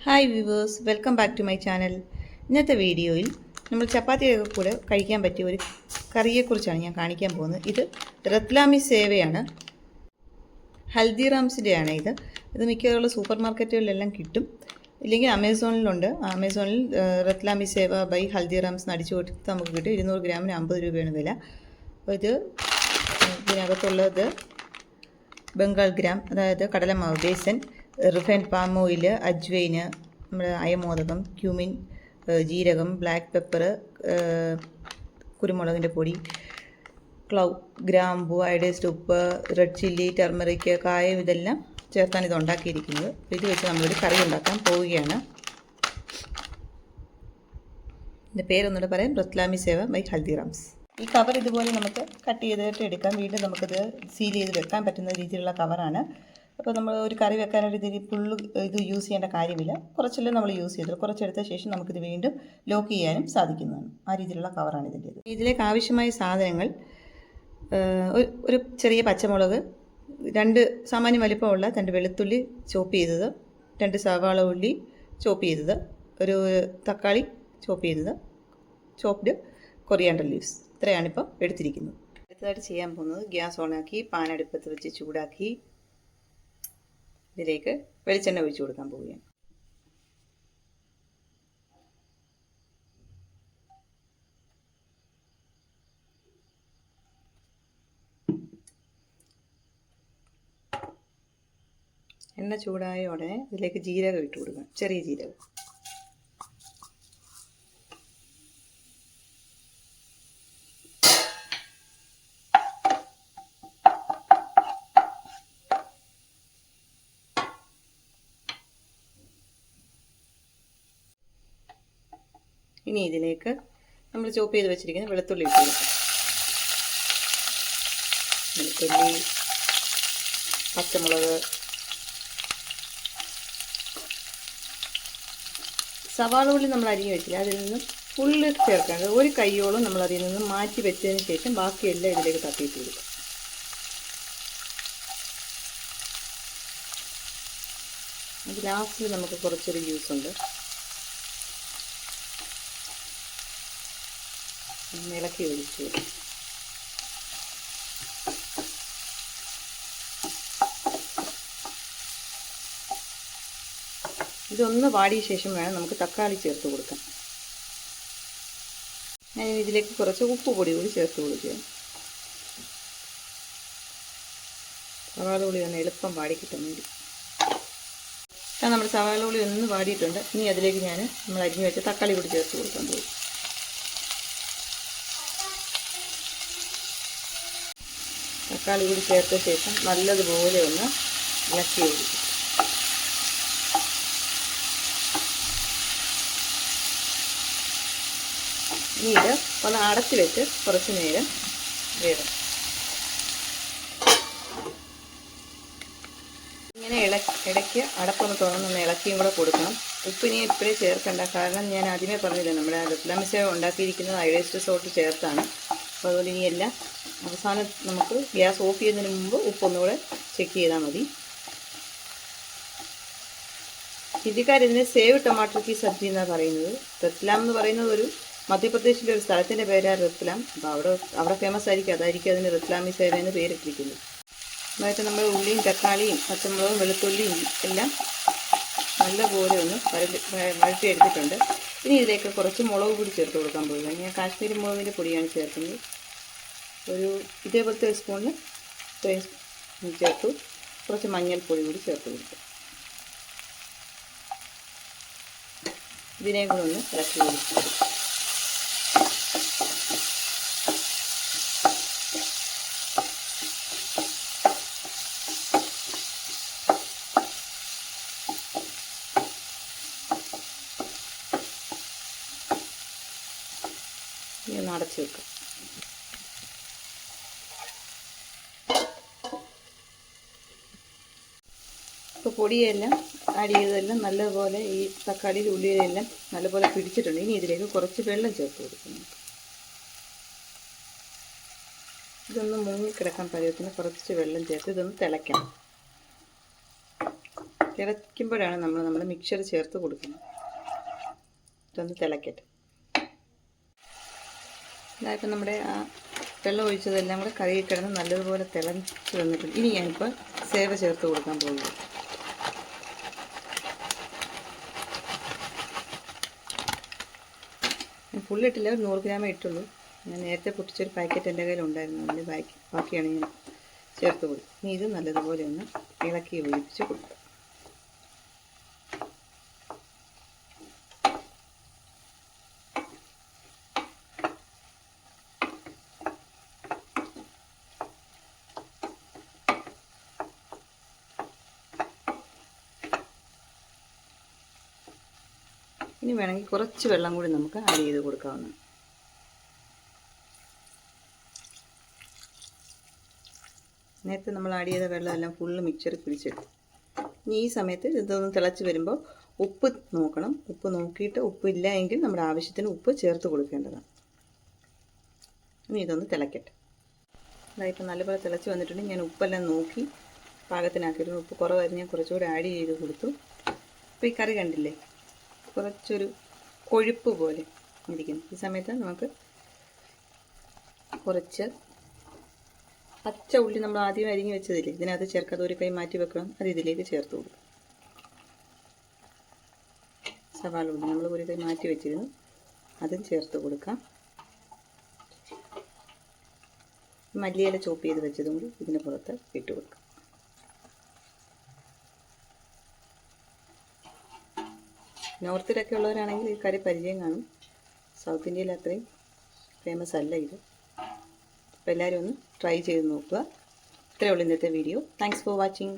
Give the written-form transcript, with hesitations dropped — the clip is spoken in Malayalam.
Hi viewers, welcome back to my channel. ഇന്നത്തെ വീഡിയോയിൽ നമ്മൾ ചപ്പാത്തിയൊക്കെ കൂടെ കഴിക്കാൻ പറ്റിയ ഒരു കറിയെക്കുറിച്ചാണ് ഞാൻ കാണിക്കാൻ പോകുന്നത്. ഇത് റത്ലാമി സേവയാണ്. ഹൽദിറാംസിൻ്റെയാണ് ഇത് മിക്കവാറുള്ള സൂപ്പർ മാർക്കറ്റുകളിലെല്ലാം കിട്ടും. ഇല്ലെങ്കിൽ അമേസോണിലുണ്ട്. അമേസോണിൽ റത്ലാമി സേവ ബൈ ഹൽദിറാംസ് അടിച്ചു കൊടുത്ത് നമുക്ക് കിട്ടും. 200 ഗ്രാമിന് 50 രൂപയാണ് വില. അപ്പോൾ ഇതിനകത്തുള്ളത് ബംഗാൾ ഗ്രാം, അതായത് കടലമാവ്, ബേസൻ, റിഫൈൻഡ് പാം ഓയിൽ, അജ്വൈന്, നമ്മുടെ അയമോദകം, ക്യൂമിൻ, ജീരകം, ബ്ലാക്ക് പെപ്പർ, കുരുമുളകിൻ്റെ പൊടി, ഗ്രാമ്പു, അയഡൈസ്ഡ് ഉപ്പ്, റെഡ് ചില്ലി, ടർമറിക്, കായം, ഇതെല്ലാം ചേർത്താണ് ഇത് ഉണ്ടാക്കിയിരിക്കുന്നത്. ഇത് വെച്ച് നമ്മളൊരു കറി ഉണ്ടാക്കാൻ പോവുകയാണ്. ഇതിൻ്റെ പേരൊന്നുകൂടെ പറയാം, റത്ലാമി സേവ ബൈ ഹൽദിറാംസ്. ഈ കവർ ഇതുപോലെ നമുക്ക് കട്ട് ചെയ്തിട്ട് എടുക്കാം. വീണ്ടും നമുക്കിത് സീൽ ചെയ്ത് വെക്കാൻ പറ്റുന്ന രീതിയിലുള്ള കവറാണ്. അപ്പോൾ നമ്മൾ ഒരു കറി വെക്കാനൊരു ഫുള്ള് ഇത് യൂസ് ചെയ്യേണ്ട കാര്യമില്ല. കുറച്ചല്ലേ നമ്മൾ യൂസ് ചെയ്തത്, കുറച്ചെടുത്ത ശേഷം നമുക്കിത് വീണ്ടും ലോക്ക് ചെയ്യാനും സാധിക്കുന്നതാണ്. ആ രീതിയിലുള്ള കവറാണ് ഇതിൻ്റേത്. ഇതിലേക്ക് ആവശ്യമായ സാധനങ്ങൾ: ഒരു ചെറിയ പച്ചമുളക്, 2 സാമാന്യ വലിപ്പമുള്ള 2 വെളുത്തുള്ളി ചോപ്പ് ചെയ്തത്, 2 സവാള ഉള്ളി ചോപ്പ് ചെയ്തത്, ഒരു തക്കാളി ചോപ്പ് ചെയ്തത്, ചോപ്ഡ് കൊറിയാണ്ടർ ലീവ്സ്. ഇത്രയാണിപ്പോൾ എടുത്തിരിക്കുന്നത്. അടുത്തതായിട്ട് ചെയ്യാൻ പോകുന്നത്, ഗ്യാസ് ഓണാക്കി പാൻ അടുപ്പത്ത് വെച്ച് ചൂടാക്കി ഇതിലേക്ക് വെളിച്ചെണ്ണ ഒഴിച്ചു കൊടുക്കാൻ പോവുകയാണ്. എണ്ണ ചൂടായ ഉടനെ ഇതിലേക്ക് ജീരകം ഇട്ട് കൊടുക്കാം, ചെറിയ ജീരകം. ഇനി ഇതിലേക്ക് നമ്മൾ ചോപ്പ് ചെയ്ത് വെച്ചിരിക്കുന്ന വെളുത്തുള്ളി ഇട്ട് കൊടുക്കാം. വെളുത്തുള്ളി, പച്ചമുളക്, സവാള ഉള്ളി നമ്മൾ അരിഞ്ഞ് വെച്ചില്ല, അതിൽ നിന്ന് ഫുള്ള് ചേർക്കാണ്ട് ഒരു കൈയോളം നമ്മൾ അതിൽ നിന്ന് മാറ്റി വെച്ചതിന് ശേഷം ബാക്കിയെല്ലാം ഇതിലേക്ക് തട്ടിയിട്ട് കൊടുക്കാം. അത് ലാസ്റ്റിൽ നമുക്ക് കുറച്ചൊരു ജ്യൂസ് ഉണ്ട്, ഇളക്കി ഒഴിച്ചു. ഇതൊന്ന് വാടിയ ശേഷം വേണം നമുക്ക് തക്കാളി ചേർത്ത് കൊടുക്കാൻ. ഞാൻ ഇതിലേക്ക് കുറച്ച് ഉപ്പ് പൊടി കൂടി ചേർത്ത് കൊടുക്കുക. സവാള ഉള്ളി ഒന്ന് എളുപ്പം വാടി കിട്ടാൻ വേണ്ടി. നമ്മുടെ സവാള ഉള്ളി ഒന്ന് വാടിയിട്ടുണ്ട്. ഇനി അതിലേക്ക് നമ്മൾ അരിഞ്ഞു വെച്ച തക്കാളി കൂടി ചേർത്ത് കൊടുക്കാൻ പോകും. തക്കാളി കൂടി ചേർത്ത ശേഷം നല്ലതുപോലെ ഒന്ന് ഇളക്കി ഒഴിക്കും. ഇനി ഇത് ഒന്ന് അടച്ചു വെച്ച് കുറച്ച് നേരം വേണം. ഇങ്ങനെ ഇടയ്ക്ക് അടപ്പൊന്ന് തുറന്നൊന്ന് ഇളക്കിയും കൂടെ കൊടുക്കണം. ഉപ്പിനി ഇപ്പോഴേ ചേർക്കണ്ട, കാരണം ഞാൻ ആദ്യമേ പറഞ്ഞില്ല, നമ്മുടെ റത്ലാമി സേവ ഉണ്ടാക്കിയിരിക്കുന്നത് അയഡൈസ്ഡ് സോൾട്ട് ചേർത്താണ്. അപ്പോൾ അതുകൊണ്ട് ഇനിയെല്ലാം അവസാനം നമുക്ക് ഗ്യാസ് ഓഫ് ചെയ്യുന്നതിന് മുമ്പ് ഉപ്പൊന്നുകൂടെ ചെക്ക് ചെയ്താൽ മതി. ഹിന്ദിക്കാരിതിനെ സേവ് ടൊമാറ്റോ കി സബ്ജി എന്നാണ് പറയുന്നത്. റത്ലാം എന്ന് പറയുന്നത് ഒരു മധ്യപ്രദേശിലെ ഒരു സ്ഥലത്തിൻ്റെ പേരാണ് റത്ലാം. അപ്പോൾ അവിടെ ഫേമസ് ആയിരിക്കും, അതായിരിക്കും അതിന് റത്ലാമി സേവ എന്ന് പേരിട്ടിരിക്കുന്നത്. അതായത് നമ്മൾ ഉള്ളിയും തക്കാളിയും പച്ചമുളകും വെളുത്തുള്ളിയും എല്ലാം നല്ലപോലെ ഒന്ന് വഴറ്റി എടുത്തിട്ടുണ്ട്. ഇനി ഇതിലേക്ക് കുറച്ച് മുളക് പൊടി ചേർത്ത് കൊടുക്കാൻ പോകുക. ഞാൻ കാശ്മീരി മുളകിൻ്റെ പൊടിയാണ് ചേർക്കുന്നത്. ഇതേപോലത്തെ ഒരു സ്പൂണിന് ചേർത്തു. കുറച്ച് മഞ്ഞൾപ്പൊടി കൂടി ചേർത്ത് കൊടുക്കുക. ഇതിനെ കൂടെ ഒന്ന് ഇളക്കി കൊടുക്കുക. ഇനി ഒന്ന് അടച്ചു വെക്കുക. ഇപ്പോൾ പൊടിയെല്ലാം ആഡ് ചെയ്തതെല്ലാം നല്ലപോലെ ഈ തക്കാളി ഉള്ളിയിലെല്ലാം നല്ലപോലെ പിടിച്ചിട്ടുണ്ട്. ഇനി ഇതിലേക്ക് കുറച്ച് വെള്ളം ചേർത്ത് കൊടുക്കുന്നു. ഇതൊന്ന് മുങ്ങിക്കിടക്കാൻ പരുവത്തിന് കുറച്ച് വെള്ളം ചേർത്ത് ഇതൊന്ന് തിളയ്ക്കണം. തിളയ്ക്കുമ്പോഴാണ് നമ്മൾ മിക്സർ ചേർത്ത് കൊടുക്കുന്നത്. ഇതൊന്ന് തിളക്കട്ടെ. ഇതായപ്പോൾ നമ്മുടെ ആ വെള്ളം ഒഴിച്ചതെല്ലാം കൂടെ കറിയിൽ കിടന്ന് നല്ലതുപോലെ തിളച്ച് വന്നിട്ടുണ്ട്. ഇനി ഞാനിപ്പോൾ സേവ ചേർത്ത് കൊടുക്കാൻ പോകുന്നു. ഫുള്ളിട്ടില്ല, ഒരു 100 ഗ്രാമേ ഇട്ടുള്ളൂ. ഞാൻ നേരത്തെ പൊട്ടിച്ചൊരു പാക്കറ്റ് എൻ്റെ കയ്യിലുണ്ടായിരുന്നു, അതിൻ്റെ ബാക്കിയാണ് ഞാൻ ചേർത്ത് കൊടുക്കും. ഇനി ഇത് നല്ലതുപോലെ ഒന്ന് ഇളക്കി ഒഴിപ്പിച്ച് കൊടുക്കുക. ഇനി വേണമെങ്കിൽ കുറച്ച് വെള്ളം കൂടി നമുക്ക് ആഡ് ചെയ്ത് കൊടുക്കാവുന്നതാണ്. നേരത്തെ നമ്മൾ ആഡ് ചെയ്ത വെള്ളമെല്ലാം ഫുള്ള് മിക്സറിൽ പിടിച്ചിട്ട് ഇനി ഈ സമയത്ത് ഇതൊന്ന് തിളച്ച് വരുമ്പോൾ ഉപ്പ് നോക്കണം. ഉപ്പ് നോക്കിയിട്ട് ഉപ്പില്ല എങ്കിൽ നമ്മുടെ ആവശ്യത്തിന് ഉപ്പ് ചേർത്ത് കൊടുക്കേണ്ടതാണ്. ഇനി ഇതൊന്ന് തിളക്കട്ടെ. അതായിപ്പോൾ നല്ലപോലെ തിളച്ച് വന്നിട്ടുണ്ട്. ഞാൻ ഉപ്പെല്ലാം നോക്കി പാകത്തിനാക്കിയിരുന്നു. ഉപ്പ് കുറവായിരുന്നു, ഞാൻ കുറച്ചുകൂടി ആഡ് ചെയ്ത് കൊടുത്തു. അപ്പോൾ ഈ കറി കണ്ടില്ലേ, കുറച്ചൊരു കൊഴുപ്പ് പോലെ ഇരിക്കുന്നു. ഈ സമയത്ത് നമുക്ക് കുറച്ച് പച്ച ഉള്ളി നമ്മൾ ആദ്യം അരിഞ്ഞ് വെച്ചതില്ലേ, ഇതിനകത്ത് ചേർക്കാതെ ഒരു കൈ മാറ്റി വെക്കണം. അത് ഇതിലേക്ക് ചേർത്ത് കൊടുക്കും. സവാള ഉള്ളി നമ്മൾ ഒരു കൈ മാറ്റി വെച്ചിരുന്നു, അതും ചേർത്ത് കൊടുക്കാം. മല്ലിയില ചോപ്പ് ചെയ്ത് വെച്ചതും കൂടി ഇതിന് പുറത്ത് ഇട്ട് കൊടുക്കാം. നോർത്തിലൊക്കെ ഉള്ളവരാണെങ്കിൽ ഈ കറി പരിചയം കാണും. സൗത്ത് ഇന്ത്യയിൽ അത്രയും ഫേമസ് അല്ല ഇത്. അപ്പോൾ എല്ലാവരും ഒന്ന് ട്രൈ ചെയ്ത് നോക്കുക. ഇത്രയേ ഉള്ളൂ ഇന്നത്തെ വീഡിയോ. Thanks for watching.